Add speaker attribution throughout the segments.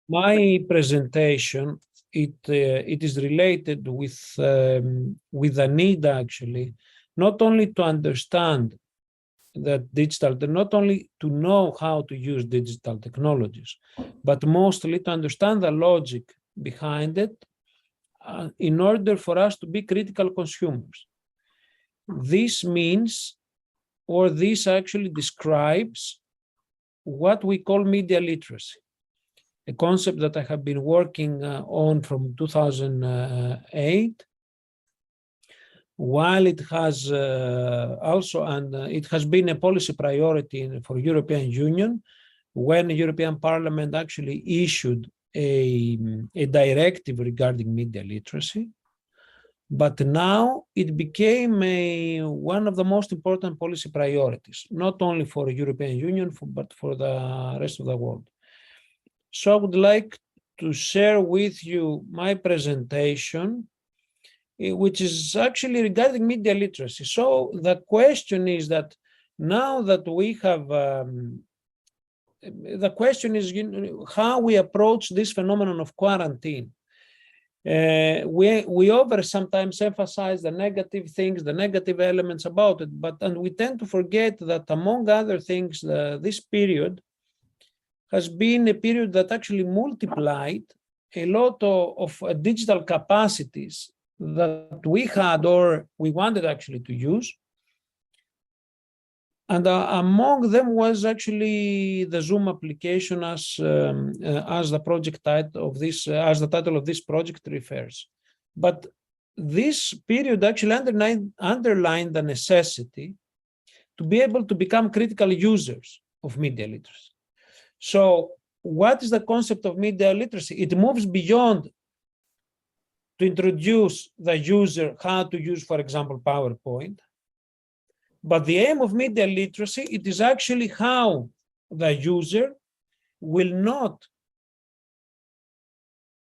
Speaker 1: My presentation, it is related with the need actually, not only to understand that not only to know how to use digital technologies, but mostly to understand the logic behind it in order for us to be critical consumers. This means, or this actually describes what we call media literacy, a concept that I have been working on from 2008, while it has also, and it has been a policy priority for European Union, when the European Parliament actually issued a directive regarding media literacy. But now it became one of the most important policy priorities, not only for the European Union, but for the rest of the world. So I would like to share with you my presentation, which is actually regarding media literacy. So the question is that now that we have, the question is how we approach this phenomenon of quarantine. We sometimes emphasize the negative things, the negative elements about it, and we tend to forget that among other things, this period has been a period that actually multiplied a lot of digital capacities that we had or we wanted actually to use. And among them was actually the Zoom application, as the project title of this, as the title of this project refers. But this period actually underlined the necessity to be able to become critical users of media literacy. So what is the concept of media literacy? It moves beyond to introduce the user how to use, for example, PowerPoint. But the aim of media literacy, it is actually how the user will not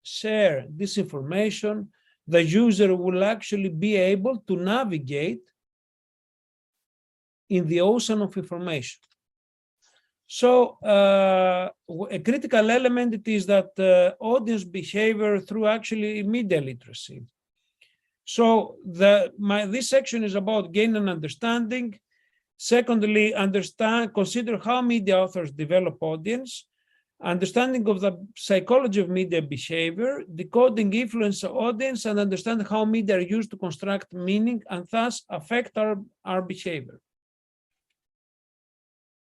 Speaker 1: share this information. The user will actually be able to navigate in the ocean of information. So a critical element it is that audience behavior through actually media literacy. So this section is about gain and understanding. Secondly, consider how media authors develop audience, understanding of the psychology of media behavior, decoding influence of audience, and understand how media are used to construct meaning and thus affect our behavior.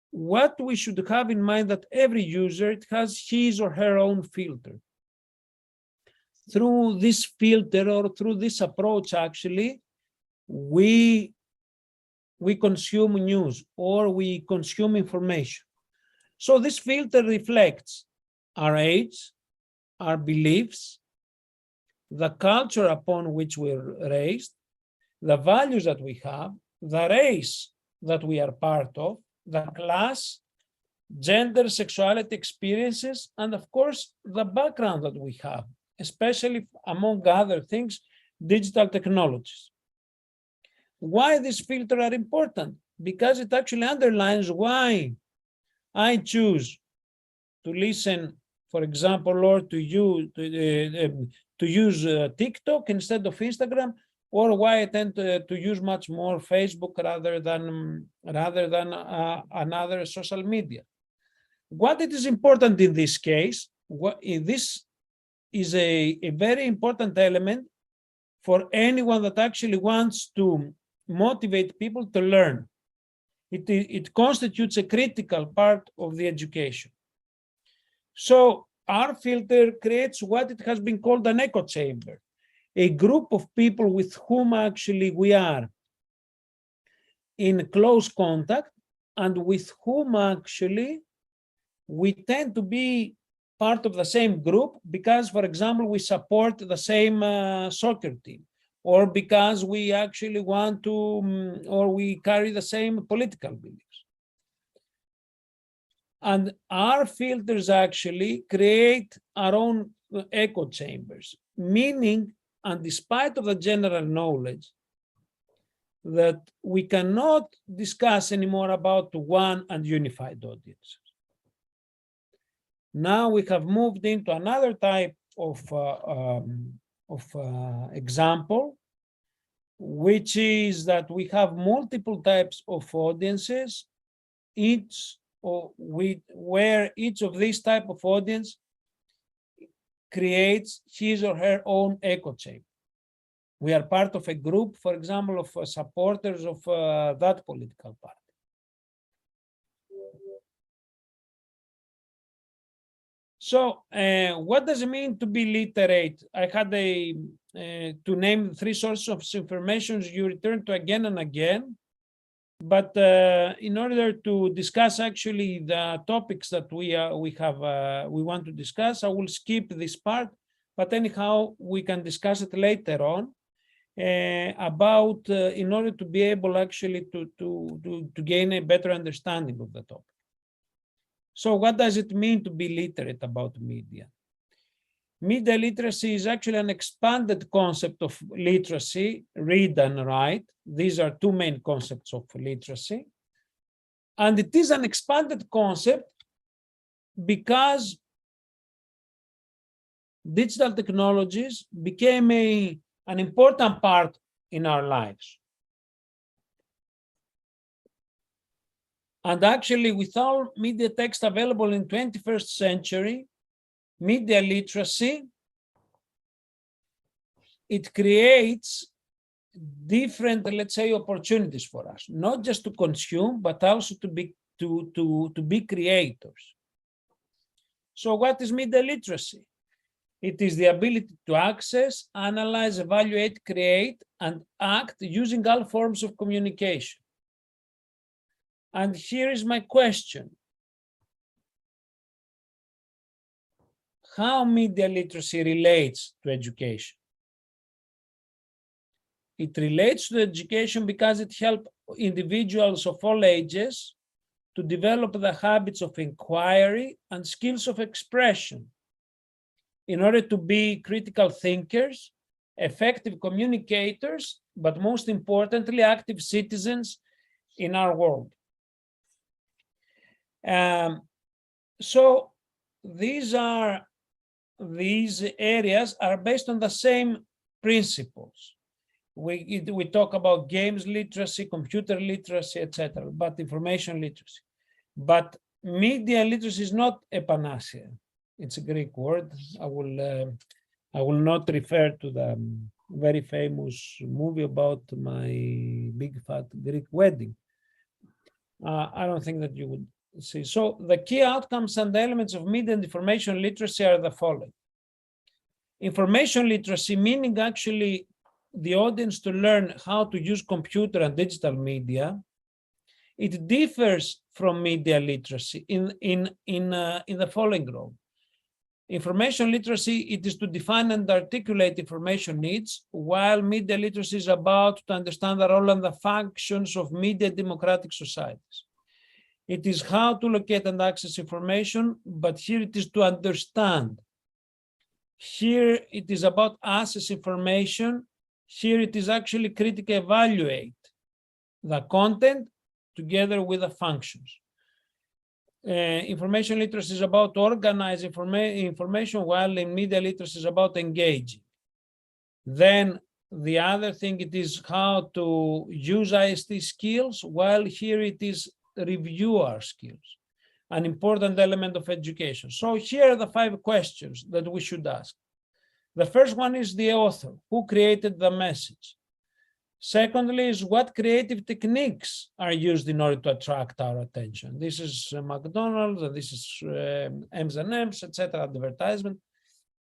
Speaker 1: What we should have in mind that every user, it has his or her own filter. Through this filter or through this approach, actually, we consume news or we consume information. So this filter reflects our age, our beliefs, the culture upon which we're raised, the values that we have, the race that we are part of, the class, gender, sexuality, experiences, and of course, the background that we have, especially among other things, digital technologies. Why these filters are important? Because it actually underlines why I choose to listen, for example, or to use TikTok instead of Instagram, or why I tend to use much more Facebook rather than another social media. What it is important in this case, this is a very important element for anyone that actually wants to motivate people to learn. It constitutes a critical part of the education. So our filter creates what it has been called an echo chamber, a group of people with whom actually we are in close contact and with whom actually we tend to be part of the same group because, for example, we support the same soccer team, or because we actually want to, or we carry the same political beliefs. And our filters actually create our own echo chambers, meaning, and despite of the general knowledge, that we cannot discuss anymore about one and unified audiences. Now we have moved into another type of example, which is that we have multiple types of audiences, where each of these type of audience creates his or her own echo chamber. We are part of a group, for example, of supporters of that political party. So what does it mean to be literate? I had to name 3 sources of information you return to again and again. But in order to discuss actually the topics that we want to discuss, I will skip this part. But anyhow, we can discuss it later on about in order to be able actually to gain a better understanding of the topic. So what does it mean to be literate about media? Media literacy is actually an expanded concept of literacy, read and write. These are 2 main concepts of literacy. And it is an expanded concept because digital technologies became an important part in our lives. And actually, with all media text available in 21st century, media literacy, it creates different, let's say, opportunities for us, not just to consume, but also to be creators. So what is media literacy? It is the ability to access, analyze, evaluate, create, and act using all forms of communication. And here is my question. How media literacy relates to education? It relates to education because it helps individuals of all ages to develop the habits of inquiry and skills of expression in order to be critical thinkers, effective communicators, but most importantly, active citizens in our world. So these areas are based on the same principles. We talk about games literacy, computer literacy, etc., but information literacy. But media literacy is not a panacea. It's a Greek word. I will not refer to the very famous movie about my big fat Greek wedding. I don't think that you would see. So the key outcomes and elements of media and information literacy are the following. Information literacy, meaning actually the audience to learn how to use computer and digital media, it differs from media literacy in the following role. Information literacy, it is to define and articulate information needs, while media literacy is about to understand the role and the functions of media democratic societies. It is how to locate and access information, but here it is to understand. Here it is about access information. Here it is actually critically evaluate the content together with the functions. Information literacy is about to organize information, while in media literacy is about engaging. Then the other thing, it is how to use IST skills, while here it is review our skills, an important element of education. So here are the 5 questions that we should ask. The first one is the author, who created the message. Secondly is what creative techniques are used in order to attract our attention. This is McDonald's, and this is M&M's, etc., advertisement,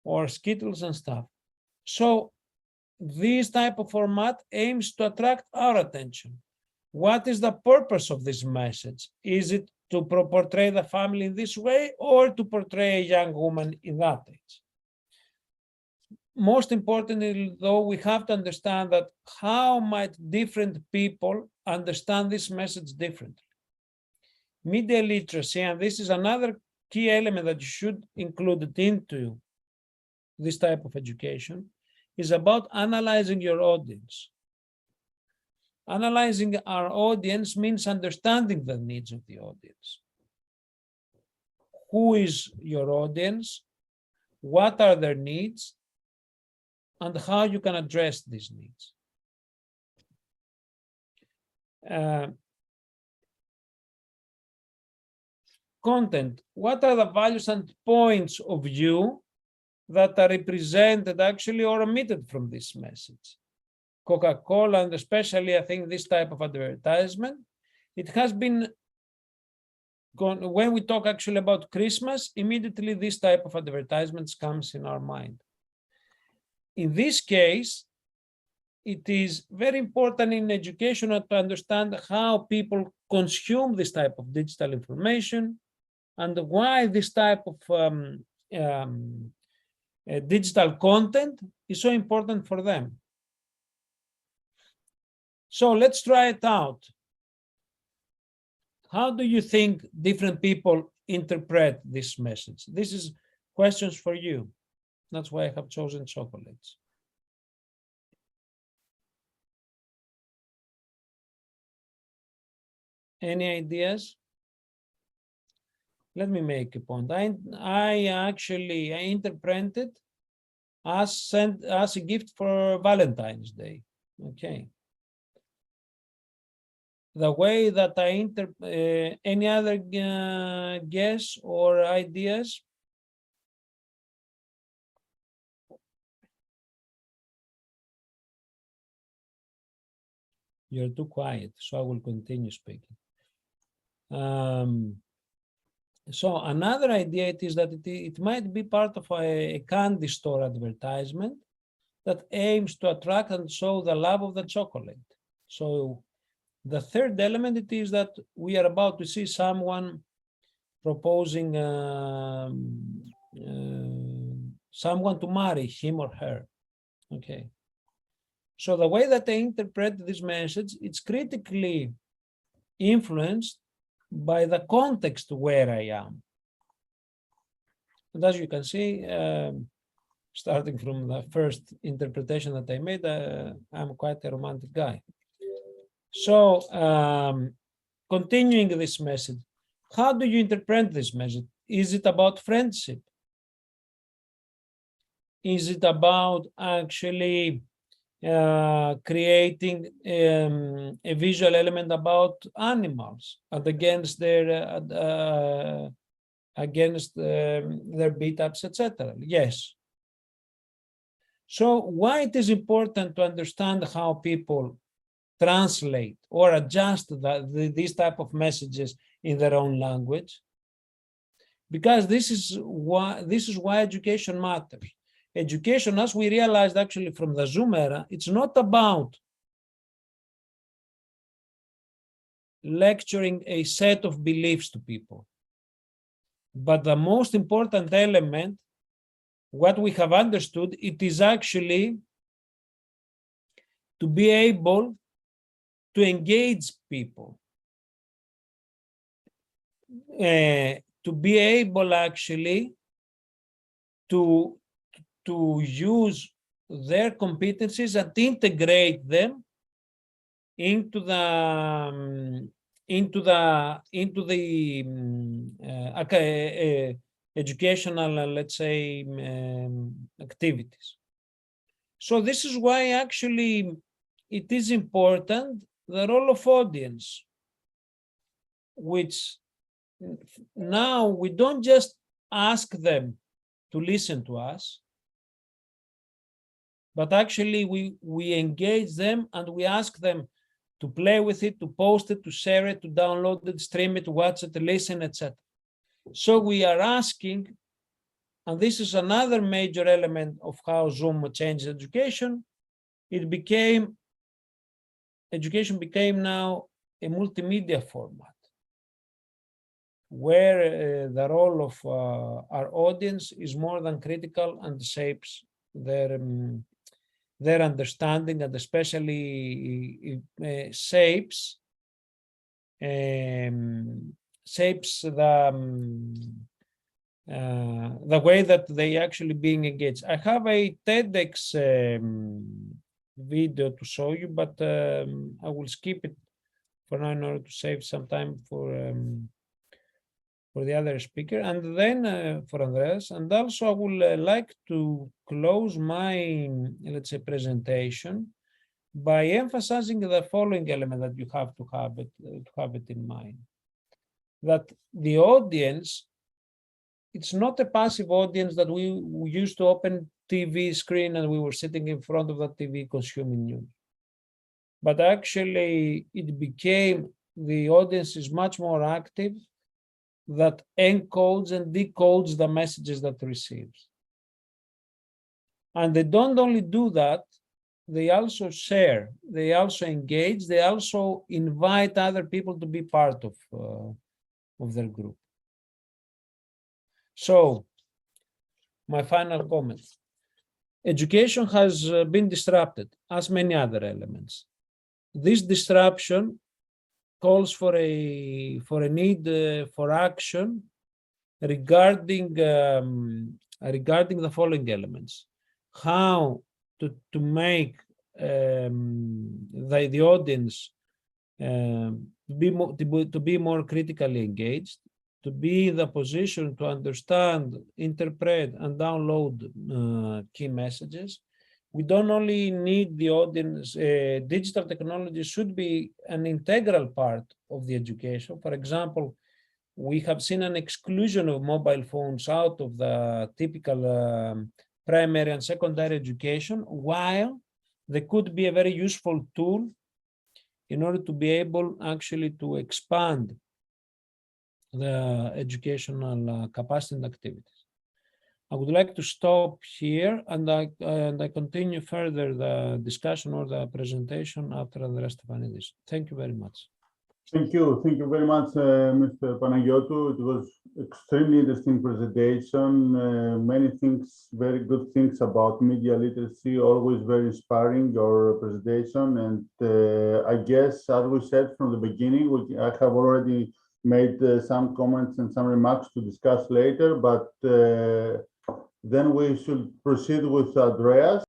Speaker 1: or Skittles and stuff. So this type of format aims to attract our attention. What is the purpose of this message? Is it to portray the family in this way, or to portray a young woman in that age? Most importantly, though, we have to understand that how might different people understand this message differently. Media literacy, and this is another key element that you should include it into this type of education, is about analyzing your audience. Analyzing our audience means understanding the needs of the audience. who is your audience, what are their needs, and how you can address these needs. Content, what are the values and points of view that are represented actually or omitted from this message? Coca-Cola, and especially I think this type of advertisement, it has been gone, when we talk actually about Christmas, immediately this type of advertisements comes in our mind. In this case, it is very important in education to understand how people consume this type of digital information and why this type of digital content is so important for them. So let's try it out. How do you think different people interpret this message? This is questions for you. That's why I have chosen chocolates. Any ideas? Let me make a point. I actually interpreted as a gift for Valentine's Day. Okay. The way that I any other guess or ideas? You're too quiet, so I will continue speaking. So another idea is that it might be part of a candy store advertisement that aims to attract and show the love of the chocolate. So the third element it is that we are about to see someone proposing someone to marry him or her. Okay. So the way that I interpret this message, it's critically influenced by the context where I am. And as you can see, starting from the first interpretation that I made, I'm quite a romantic guy. So continuing this message, how do you interpret this message? Is it about friendship? Is it about actually creating a visual element about animals and against their beat-ups, etc.? Yes. So why it is important to understand how people translate or adjust these type of messages in their own language? Because this is why education matters. Education, as we realized actually from the Zoom era, it's not about lecturing a set of beliefs to people. But the most important element, what we have understood, it is actually to be able to engage people, to be able actually to use their competencies and integrate them into the educational, let's say, activities. So this is why actually it is important, the role of audience, which now we don't just ask them to listen to us, but actually we engage them and we ask them to play with it, to post it, to share it, to download it, stream it, watch it, listen, etc. So we are asking, and this is another major element of how Zoom changed education. Education became now a multimedia format, where the role of our audience is more than critical and shapes their understanding, and especially shapes the way that they actually being engaged. I have a TEDx video to show you, but I will skip it for now in order to save some time for for the other speaker, and then for Andreas. And also I would like to close my, let's say, presentation by emphasizing the following element that you have to have it in mind. That the audience, it's not a passive audience that we used to open TV screen and we were sitting in front of that TV consuming news. But actually it became, the audience is much more active, that encodes and decodes the messages that receives. And they don't only do that, they also share, they also engage, they also invite other people to be part of their group. So, my final comment. Education has been disrupted, as many other elements. This disruption calls for a need for action regarding the following elements: how to make the audience to be more critically engaged, to be in the position to understand, interpret, and download key messages. We don't only need the audience, digital technology should be an integral part of the education. For example, we have seen an exclusion of mobile phones out of the typical primary and secondary education, while they could be a very useful tool in order to be able actually to expand the educational capacity and activities. I would like to stop here, and I continue further the discussion or the presentation after Andreas Stefanidis. Thank you very much.
Speaker 2: Thank you very much, Mr. Panagiotou. It was extremely interesting presentation. Many things, very good things about media literacy. Always very inspiring your presentation, and I guess, as we said from the beginning, I have already made some comments and some remarks to discuss later, but then we should proceed with Andreas.